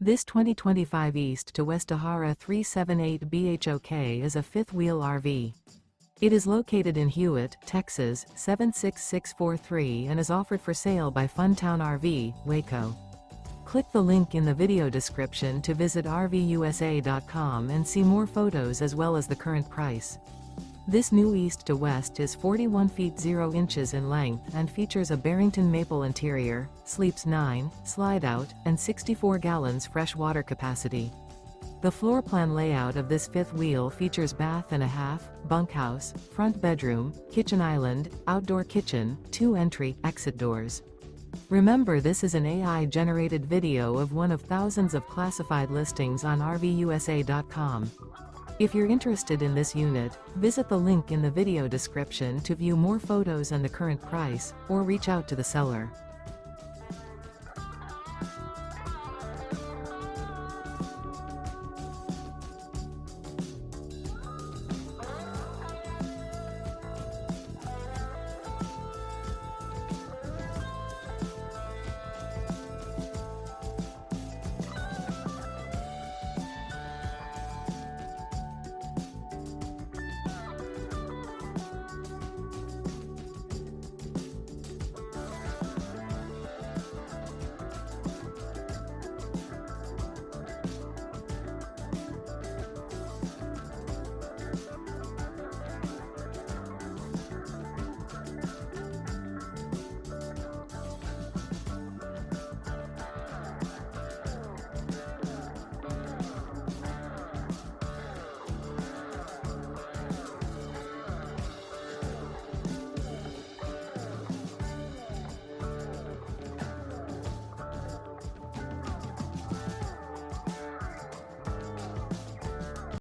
This 2025 East to West Ahara 378 BHOK is a fifth-wheel RV. It is located in Hewitt, Texas 76643 and is offered for sale by Funtown RV, Waco. Click the link in the video description to visit RVUSA.com and see more photos as well as the current price. This new East to West is 41 feet 0 inches in length and features a Barrington Maple interior, sleeps 9, slide-out, and 64 gallons fresh water capacity. The floor plan layout of this fifth wheel features bath and a half, bunkhouse, front bedroom, kitchen island, outdoor kitchen, 2 entry/exit doors. Remember, this is an AI-generated video of one of thousands of classified listings on RVUSA.com. If you're interested in this unit, visit the link in the video description to view more photos and the current price, or reach out to the seller.